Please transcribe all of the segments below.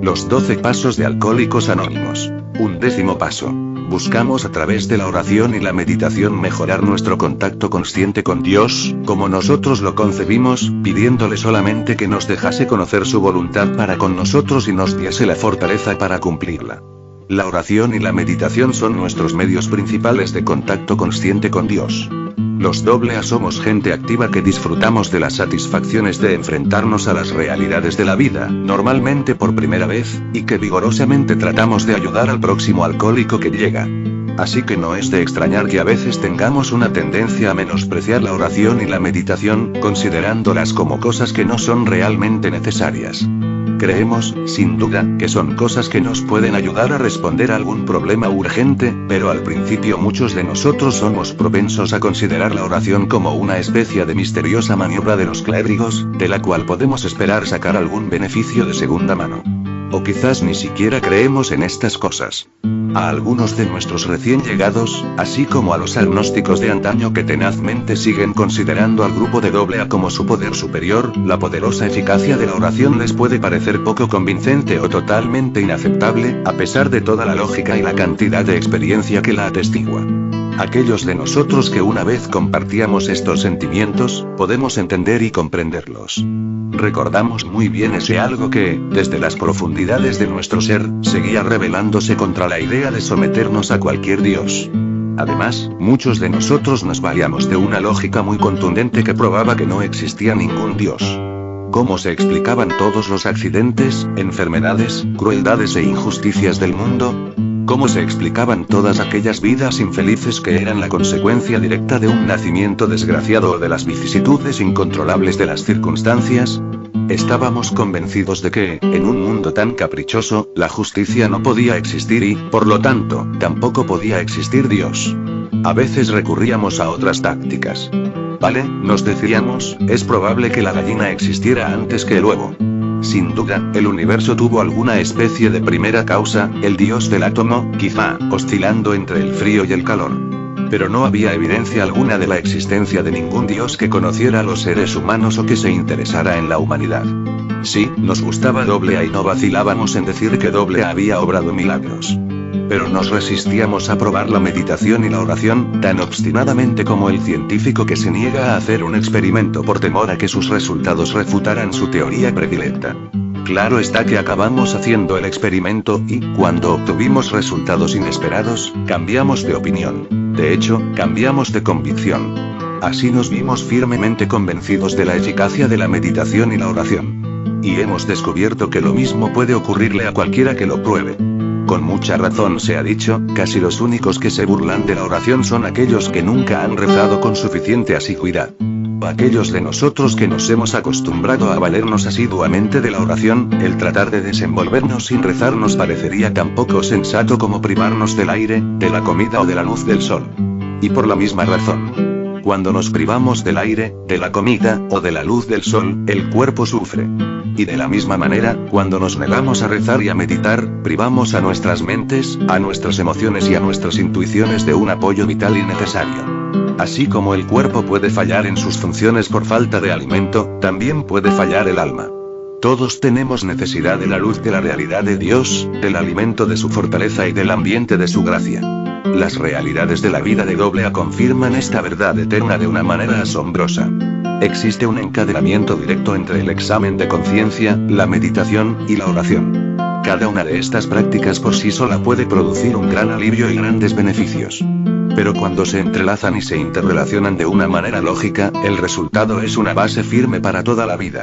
Los 12 pasos de Alcohólicos Anónimos. 11º paso. Buscamos a través de la oración y la meditación mejorar nuestro contacto consciente con Dios, como nosotros lo concebimos, pidiéndole solamente que nos dejase conocer su voluntad para con nosotros y nos diese la fortaleza para cumplirla. La oración y la meditación son nuestros medios principales de contacto consciente con Dios. Los AA somos gente activa que disfrutamos de las satisfacciones de enfrentarnos a las realidades de la vida, normalmente por primera vez, y que vigorosamente tratamos de ayudar al próximo alcohólico que llega. Así que no es de extrañar que a veces tengamos una tendencia a menospreciar la oración y la meditación, considerándolas como cosas que no son realmente necesarias. Creemos, sin duda, que son cosas que nos pueden ayudar a responder a algún problema urgente, pero al principio muchos de nosotros somos propensos a considerar la oración como una especie de misteriosa maniobra de los clérigos, de la cual podemos esperar sacar algún beneficio de segunda mano. O quizás ni siquiera creemos en estas cosas. A algunos de nuestros recién llegados, así como a los agnósticos de antaño que tenazmente siguen considerando al grupo de AA como su poder superior, la poderosa eficacia de la oración les puede parecer poco convincente o totalmente inaceptable, a pesar de toda la lógica y la cantidad de experiencia que la atestigua. Aquellos de nosotros que una vez compartíamos estos sentimientos, podemos entender y comprenderlos. Recordamos muy bien ese algo que, desde las profundidades de nuestro ser, seguía rebelándose contra la idea de someternos a cualquier Dios. Además, muchos de nosotros nos valíamos de una lógica muy contundente que probaba que no existía ningún Dios. ¿Cómo se explicaban todos los accidentes, enfermedades, crueldades e injusticias del mundo? ¿Cómo se explicaban todas aquellas vidas infelices que eran la consecuencia directa de un nacimiento desgraciado o de las vicisitudes incontrolables de las circunstancias? Estábamos convencidos de que, en un mundo tan caprichoso, la justicia no podía existir y, por lo tanto, tampoco podía existir Dios. A veces recurríamos a otras tácticas. Vale, nos decíamos, es probable que la gallina existiera antes que el huevo. Sin duda, el universo tuvo alguna especie de primera causa, el dios del átomo, quizá, oscilando entre el frío y el calor. Pero no había evidencia alguna de la existencia de ningún dios que conociera a los seres humanos o que se interesara en la humanidad. Sí, nos gustaba AA y no vacilábamos en decir que AA había obrado milagros. Pero nos resistíamos a probar la meditación y la oración, tan obstinadamente como el científico que se niega a hacer un experimento por temor a que sus resultados refutaran su teoría predilecta. Claro está que acabamos haciendo el experimento y, cuando obtuvimos resultados inesperados, cambiamos de opinión. De hecho, cambiamos de convicción. Así nos vimos firmemente convencidos de la eficacia de la meditación y la oración. Y hemos descubierto que lo mismo puede ocurrirle a cualquiera que lo pruebe. Con mucha razón se ha dicho, casi los únicos que se burlan de la oración son aquellos que nunca han rezado con suficiente asiduidad. Aquellos de nosotros que nos hemos acostumbrado a valernos asiduamente de la oración, el tratar de desenvolvernos sin rezar nos parecería tan poco sensato como privarnos del aire, de la comida o de la luz del sol. Y por la misma razón. Cuando nos privamos del aire, de la comida, o de la luz del sol, el cuerpo sufre. Y de la misma manera, cuando nos negamos a rezar y a meditar, privamos a nuestras mentes, a nuestras emociones y a nuestras intuiciones de un apoyo vital y necesario. Así como el cuerpo puede fallar en sus funciones por falta de alimento, también puede fallar el alma. Todos tenemos necesidad de la luz de la realidad de Dios, del alimento de su fortaleza y del ambiente de su gracia. Las realidades de la vida de AA confirman esta verdad eterna de una manera asombrosa. Existe un encadenamiento directo entre el examen de conciencia, la meditación y la oración. Cada una de estas prácticas por sí sola puede producir un gran alivio y grandes beneficios. Pero cuando se entrelazan y se interrelacionan de una manera lógica, el resultado es una base firme para toda la vida.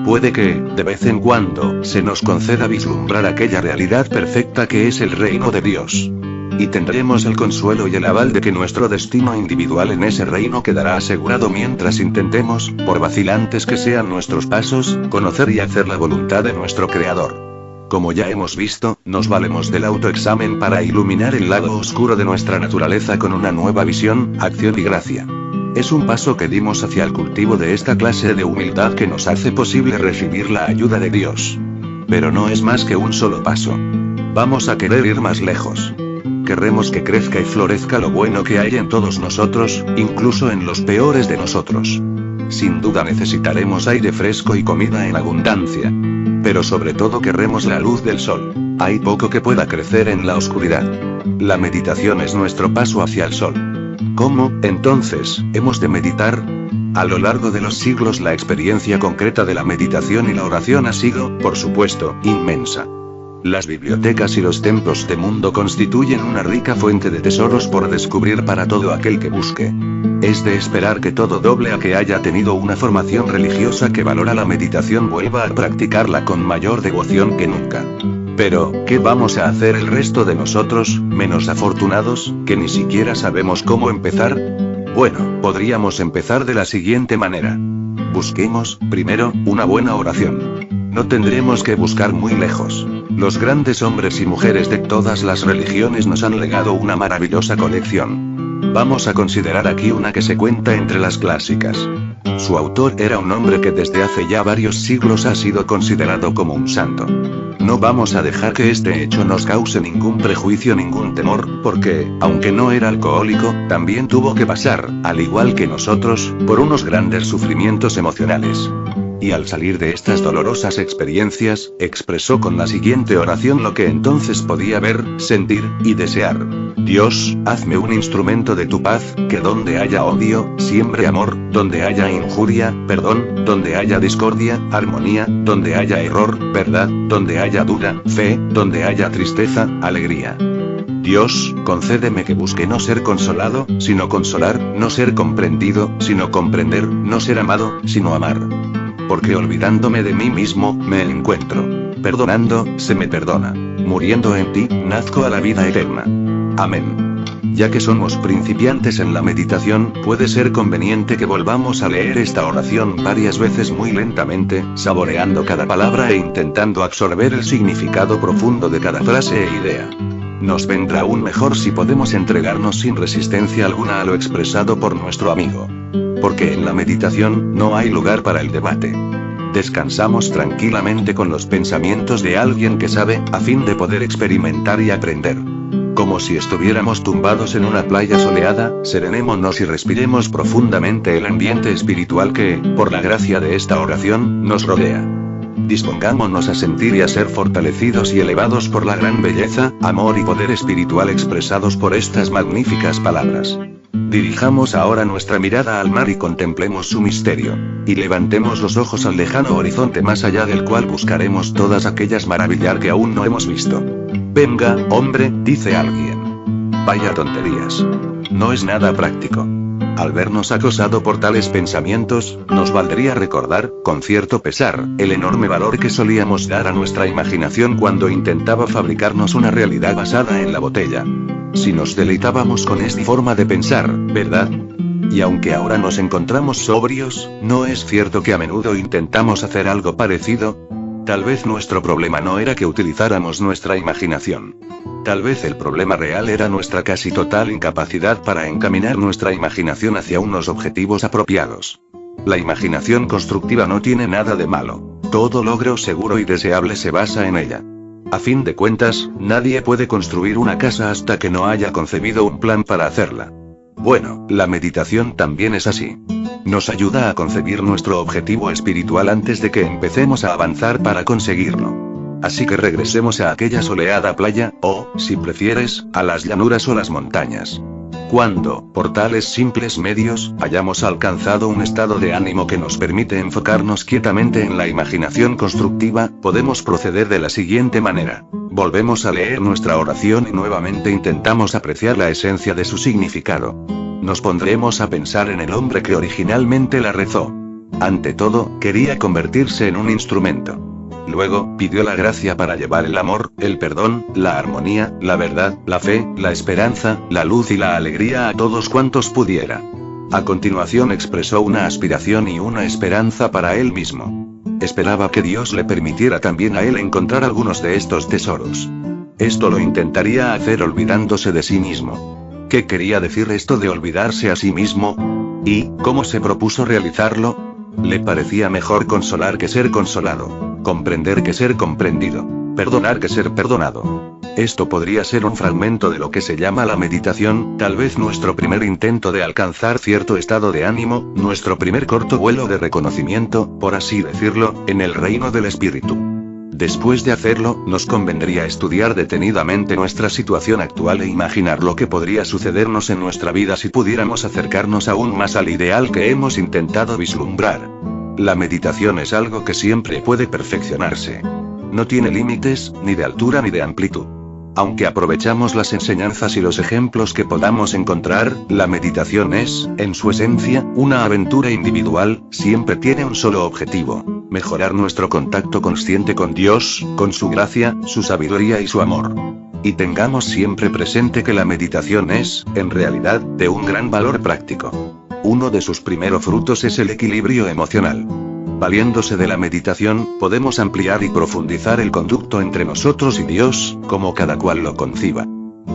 Puede que, de vez en cuando, se nos conceda vislumbrar aquella realidad perfecta que es el reino de Dios. Y tendremos el consuelo y el aval de que nuestro destino individual en ese reino quedará asegurado mientras intentemos, por vacilantes que sean nuestros pasos, conocer y hacer la voluntad de nuestro Creador. Como ya hemos visto, nos valemos del autoexamen para iluminar el lado oscuro de nuestra naturaleza con una nueva visión, acción y gracia. Es un paso que dimos hacia el cultivo de esta clase de humildad que nos hace posible recibir la ayuda de Dios. Pero no es más que un solo paso. Vamos a querer ir más lejos. Querremos que crezca y florezca lo bueno que hay en todos nosotros, incluso en los peores de nosotros. Sin duda necesitaremos aire fresco y comida en abundancia. Pero sobre todo queremos la luz del sol. Hay poco que pueda crecer en la oscuridad. La meditación es nuestro paso hacia el sol. ¿Cómo, entonces, hemos de meditar? A lo largo de los siglos la experiencia concreta de la meditación y la oración ha sido, por supuesto, inmensa. Las bibliotecas y los templos de mundo constituyen una rica fuente de tesoros por descubrir para todo aquel que busque. Es de esperar que todo doble a que haya tenido una formación religiosa que valora la meditación vuelva a practicarla con mayor devoción que nunca. Pero, ¿qué vamos a hacer el resto de nosotros, menos afortunados, que ni siquiera sabemos cómo empezar? Bueno, podríamos empezar de la siguiente manera. Busquemos, primero, una buena oración. No tendremos que buscar muy lejos. Los grandes hombres y mujeres de todas las religiones nos han legado una maravillosa colección. Vamos a considerar aquí una que se cuenta entre las clásicas. Su autor era un hombre que desde hace ya varios siglos ha sido considerado como un santo. No vamos a dejar que este hecho nos cause ningún prejuicio, ningún temor, porque, aunque no era alcohólico, también tuvo que pasar, al igual que nosotros, por unos grandes sufrimientos emocionales. Y al salir de estas dolorosas experiencias, expresó con la siguiente oración lo que entonces podía ver, sentir, y desear. Dios, hazme un instrumento de tu paz, que donde haya odio, siembre amor, donde haya injuria, perdón, donde haya discordia, armonía, donde haya error, verdad, donde haya duda, fe, donde haya tristeza, alegría. Dios, concédeme que busque no ser consolado, sino consolar, no ser comprendido, sino comprender, no ser amado, sino amar. Porque olvidándome de mí mismo, me encuentro. Perdonando, se me perdona. Muriendo en ti, nazco a la vida eterna. Amén. Ya que somos principiantes en la meditación, puede ser conveniente que volvamos a leer esta oración varias veces muy lentamente, saboreando cada palabra e intentando absorber el significado profundo de cada frase e idea. Nos vendrá aún mejor si podemos entregarnos sin resistencia alguna a lo expresado por nuestro amigo. Porque en la meditación no hay lugar para el debate. Descansamos tranquilamente con los pensamientos de alguien que sabe, a fin de poder experimentar y aprender. Como si estuviéramos tumbados en una playa soleada, serenémonos y respiremos profundamente el ambiente espiritual que, por la gracia de esta oración, nos rodea. Dispongámonos a sentir y a ser fortalecidos y elevados por la gran belleza, amor y poder espiritual expresados por estas magníficas palabras. Dirijamos ahora nuestra mirada al mar y contemplemos su misterio. Y levantemos los ojos al lejano horizonte más allá del cual buscaremos todas aquellas maravillas que aún no hemos visto. Venga, hombre, dice alguien. Vaya tonterías. No es nada práctico. Al vernos acosado por tales pensamientos, nos valdría recordar, con cierto pesar, el enorme valor que solíamos dar a nuestra imaginación cuando intentaba fabricarnos una realidad basada en la botella. Si nos deleitábamos con esta forma de pensar, ¿verdad? Y aunque ahora nos encontramos sobrios, ¿no es cierto que a menudo intentamos hacer algo parecido? Tal vez nuestro problema no era que utilizáramos nuestra imaginación. Tal vez el problema real era nuestra casi total incapacidad para encaminar nuestra imaginación hacia unos objetivos apropiados. La imaginación constructiva no tiene nada de malo. Todo logro seguro y deseable se basa en ella. A fin de cuentas, nadie puede construir una casa hasta que no haya concebido un plan para hacerla. Bueno, la meditación también es así. Nos ayuda a concebir nuestro objetivo espiritual antes de que empecemos a avanzar para conseguirlo. Así que regresemos a aquella soleada playa, o, si prefieres, a las llanuras o las montañas. Cuando, por tales simples medios, hayamos alcanzado un estado de ánimo que nos permite enfocarnos quietamente en la imaginación constructiva, podemos proceder de la siguiente manera. Volvemos a leer nuestra oración y nuevamente intentamos apreciar la esencia de su significado. Nos pondremos a pensar en el hombre que originalmente la rezó. Ante todo, quería convertirse en un instrumento. Luego, pidió la gracia para llevar el amor, el perdón, la armonía, la verdad, la fe, la esperanza, la luz y la alegría a todos cuantos pudiera. A continuación expresó una aspiración y una esperanza para él mismo. Esperaba que Dios le permitiera también a él encontrar algunos de estos tesoros. Esto lo intentaría hacer olvidándose de sí mismo. ¿Qué quería decir esto de olvidarse a sí mismo? ¿Y cómo se propuso realizarlo? Le parecía mejor consolar que ser consolado. Comprender que ser comprendido. Perdonar que ser perdonado. Esto podría ser un fragmento de lo que se llama la meditación, tal vez nuestro primer intento de alcanzar cierto estado de ánimo, nuestro primer corto vuelo de reconocimiento, por así decirlo, en el reino del espíritu. Después de hacerlo, nos convendría estudiar detenidamente nuestra situación actual e imaginar lo que podría sucedernos en nuestra vida si pudiéramos acercarnos aún más al ideal que hemos intentado vislumbrar. La meditación es algo que siempre puede perfeccionarse. No tiene límites, ni de altura ni de amplitud. Aunque aprovechamos las enseñanzas y los ejemplos que podamos encontrar, la meditación es, en su esencia, una aventura individual, siempre tiene un solo objetivo: mejorar nuestro contacto consciente con Dios, con su gracia, su sabiduría y su amor. Y tengamos siempre presente que la meditación es, en realidad, de un gran valor práctico. Uno de sus primeros frutos es el equilibrio emocional. Valiéndose de la meditación, podemos ampliar y profundizar el conducto entre nosotros y Dios, como cada cual lo conciba.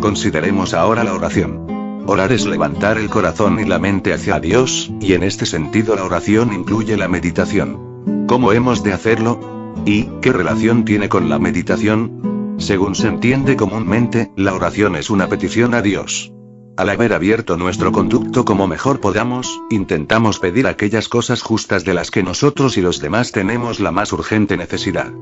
Consideremos ahora la oración. Orar es levantar el corazón y la mente hacia Dios, y en este sentido la oración incluye la meditación. ¿Cómo hemos de hacerlo? ¿Y qué relación tiene con la meditación? Según se entiende comúnmente, la oración es una petición a Dios. Al haber abierto nuestro conducto como mejor podamos, intentamos pedir aquellas cosas justas de las que nosotros y los demás tenemos la más urgente necesidad.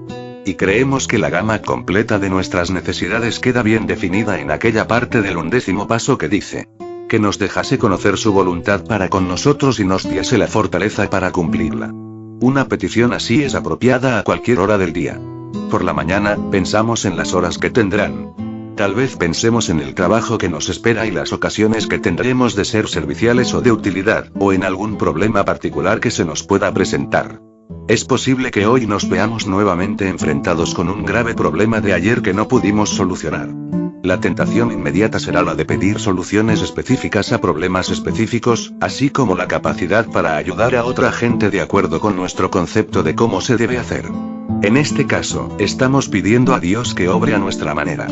Y creemos que la gama completa de nuestras necesidades queda bien definida en aquella parte del 11º paso que dice: que nos dejase conocer su voluntad para con nosotros y nos diese la fortaleza para cumplirla. Una petición así es apropiada a cualquier hora del día. Por la mañana, pensamos en las horas que tendrán. Tal vez pensemos en el trabajo que nos espera y las ocasiones que tendremos de ser serviciales o de utilidad, o en algún problema particular que se nos pueda presentar. Es posible que hoy nos veamos nuevamente enfrentados con un grave problema de ayer que no pudimos solucionar. La tentación inmediata será la de pedir soluciones específicas a problemas específicos, así como la capacidad para ayudar a otra gente de acuerdo con nuestro concepto de cómo se debe hacer. En este caso, estamos pidiendo a Dios que obre a nuestra manera.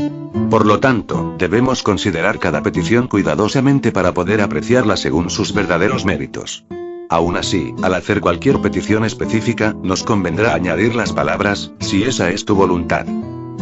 Por lo tanto, debemos considerar cada petición cuidadosamente para poder apreciarla según sus verdaderos méritos. Aún así, al hacer cualquier petición específica, nos convendrá añadir las palabras: si esa es tu voluntad.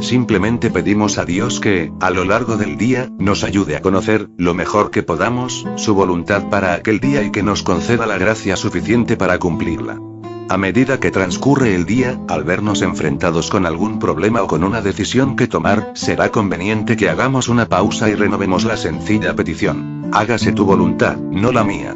Simplemente pedimos a Dios que, a lo largo del día, nos ayude a conocer, lo mejor que podamos, su voluntad para aquel día y que nos conceda la gracia suficiente para cumplirla. A medida que transcurre el día, al vernos enfrentados con algún problema o con una decisión que tomar, será conveniente que hagamos una pausa y renovemos la sencilla petición: hágase tu voluntad, no la mía.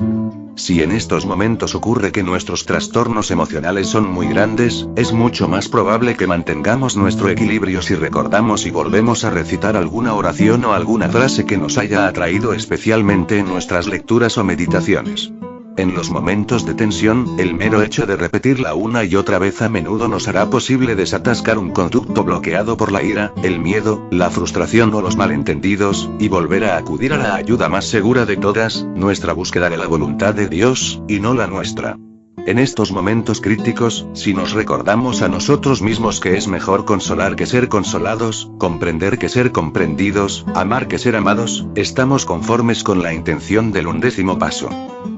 Si en estos momentos ocurre que nuestros trastornos emocionales son muy grandes, es mucho más probable que mantengamos nuestro equilibrio si recordamos y volvemos a recitar alguna oración o alguna frase que nos haya atraído especialmente en nuestras lecturas o meditaciones. En los momentos de tensión, el mero hecho de repetirla una y otra vez a menudo nos hará posible desatascar un conducto bloqueado por la ira, el miedo, la frustración o los malentendidos, y volver a acudir a la ayuda más segura de todas, nuestra búsqueda de la voluntad de Dios, y no la nuestra. En estos momentos críticos, si nos recordamos a nosotros mismos que es mejor consolar que ser consolados, comprender que ser comprendidos, amar que ser amados, estamos conformes con la intención del 11º paso.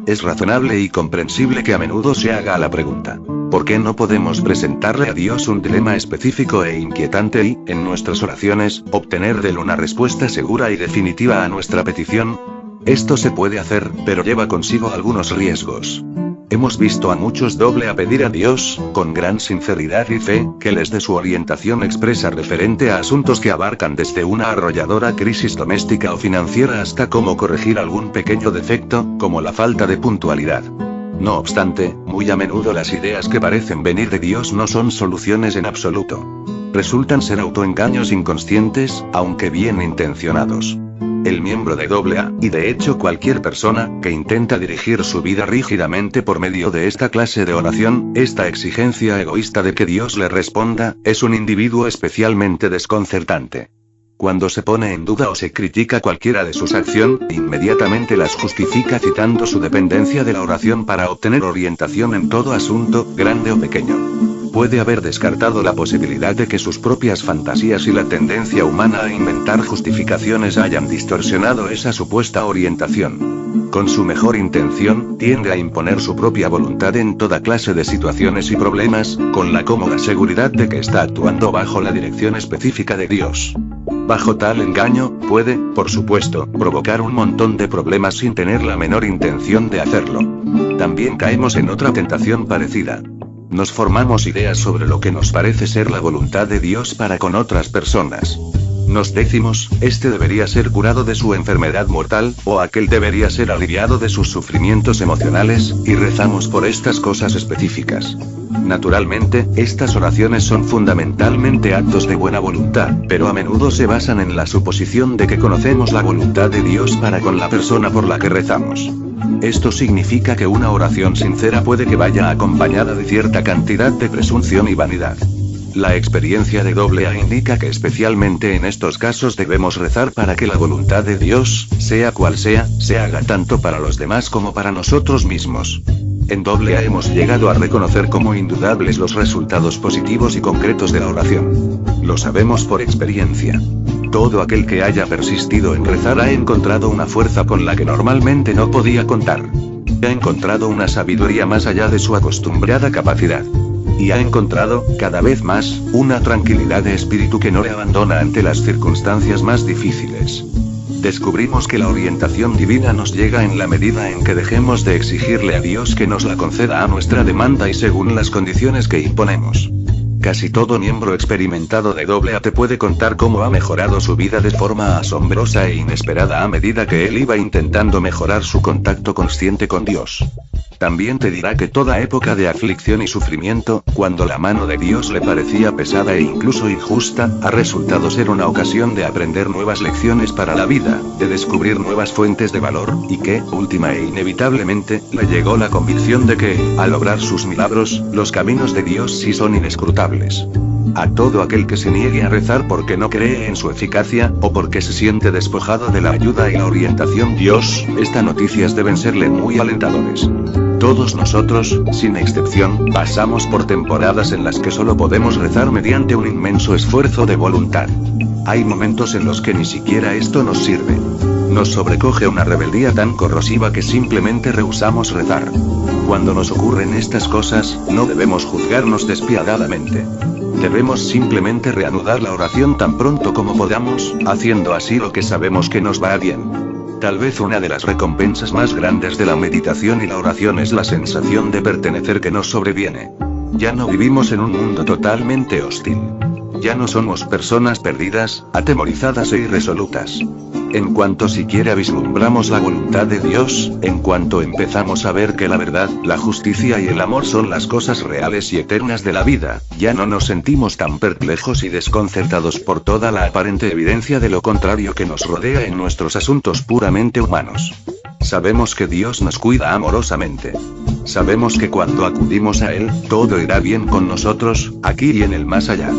Es razonable y comprensible que a menudo se haga la pregunta: ¿por qué no podemos presentarle a Dios un dilema específico e inquietante y, en nuestras oraciones, obtener de él una respuesta segura y definitiva a nuestra petición? Esto se puede hacer, pero lleva consigo algunos riesgos. Hemos visto a muchos a pedir a Dios, con gran sinceridad y fe, que les dé su orientación expresa referente a asuntos que abarcan desde una arrolladora crisis doméstica o financiera hasta cómo corregir algún pequeño defecto, como la falta de puntualidad. No obstante, muy a menudo las ideas que parecen venir de Dios no son soluciones en absoluto. Resultan ser autoengaños inconscientes, aunque bien intencionados. El miembro de AA, y de hecho cualquier persona, que intenta dirigir su vida rígidamente por medio de esta clase de oración, esta exigencia egoísta de que Dios le responda, es un individuo especialmente desconcertante. Cuando se pone en duda o se critica cualquiera de sus acciones, inmediatamente las justifica citando su dependencia de la oración para obtener orientación en todo asunto, grande o pequeño. Puede haber descartado la posibilidad de que sus propias fantasías y la tendencia humana a inventar justificaciones hayan distorsionado esa supuesta orientación. Con su mejor intención, tiende a imponer su propia voluntad en toda clase de situaciones y problemas, con la cómoda seguridad de que está actuando bajo la dirección específica de Dios. Bajo tal engaño, puede, por supuesto, provocar un montón de problemas sin tener la menor intención de hacerlo. También caemos en otra tentación parecida. Nos formamos ideas sobre lo que nos parece ser la voluntad de Dios para con otras personas. Nos decimos, este debería ser curado de su enfermedad mortal, o aquel debería ser aliviado de sus sufrimientos emocionales, y rezamos por estas cosas específicas. Naturalmente, estas oraciones son fundamentalmente actos de buena voluntad, pero a menudo se basan en la suposición de que conocemos la voluntad de Dios para con la persona por la que rezamos. Esto significa que una oración sincera puede que vaya acompañada de cierta cantidad de presunción y vanidad. La experiencia de AA indica que especialmente en estos casos debemos rezar para que la voluntad de Dios, sea cual sea, se haga tanto para los demás como para nosotros mismos. En AA hemos llegado a reconocer como indudables los resultados positivos y concretos de la oración. Lo sabemos por experiencia. Todo aquel que haya persistido en rezar ha encontrado una fuerza con la que normalmente no podía contar. Ha encontrado una sabiduría más allá de su acostumbrada capacidad. Y ha encontrado, cada vez más, una tranquilidad de espíritu que no le abandona ante las circunstancias más difíciles. Descubrimos que la orientación divina nos llega en la medida en que dejemos de exigirle a Dios que nos la conceda a nuestra demanda y según las condiciones que imponemos. Casi todo miembro experimentado de AA te puede contar cómo ha mejorado su vida de forma asombrosa e inesperada a medida que él iba intentando mejorar su contacto consciente con Dios. También te dirá que toda época de aflicción y sufrimiento, cuando la mano de Dios le parecía pesada e incluso injusta, ha resultado ser una ocasión de aprender nuevas lecciones para la vida, de descubrir nuevas fuentes de valor, y que, última e inevitablemente, le llegó la convicción de que, al obrar sus milagros, los caminos de Dios sí son inescrutables. A todo aquel que se niegue a rezar porque no cree en su eficacia, o porque se siente despojado de la ayuda y la orientación Dios, estas noticias deben serle muy alentadores. Todos nosotros, sin excepción, pasamos por temporadas en las que solo podemos rezar mediante un inmenso esfuerzo de voluntad. Hay momentos en los que ni siquiera esto nos sirve. Nos sobrecoge una rebeldía tan corrosiva que simplemente rehusamos rezar. Cuando nos ocurren estas cosas, no debemos juzgarnos despiadadamente. Debemos simplemente reanudar la oración tan pronto como podamos, haciendo así lo que sabemos que nos va bien. Tal vez una de las recompensas más grandes de la meditación y la oración es la sensación de pertenecer que nos sobreviene. Ya no vivimos en un mundo totalmente hostil. Ya no somos personas perdidas, atemorizadas e irresolutas. En cuanto siquiera vislumbramos la voluntad de Dios, en cuanto empezamos a ver que la verdad, la justicia y el amor son las cosas reales y eternas de la vida, ya no nos sentimos tan perplejos y desconcertados por toda la aparente evidencia de lo contrario que nos rodea en nuestros asuntos puramente humanos. Sabemos que Dios nos cuida amorosamente. Sabemos que cuando acudimos a Él, todo irá bien con nosotros, aquí y en el más allá.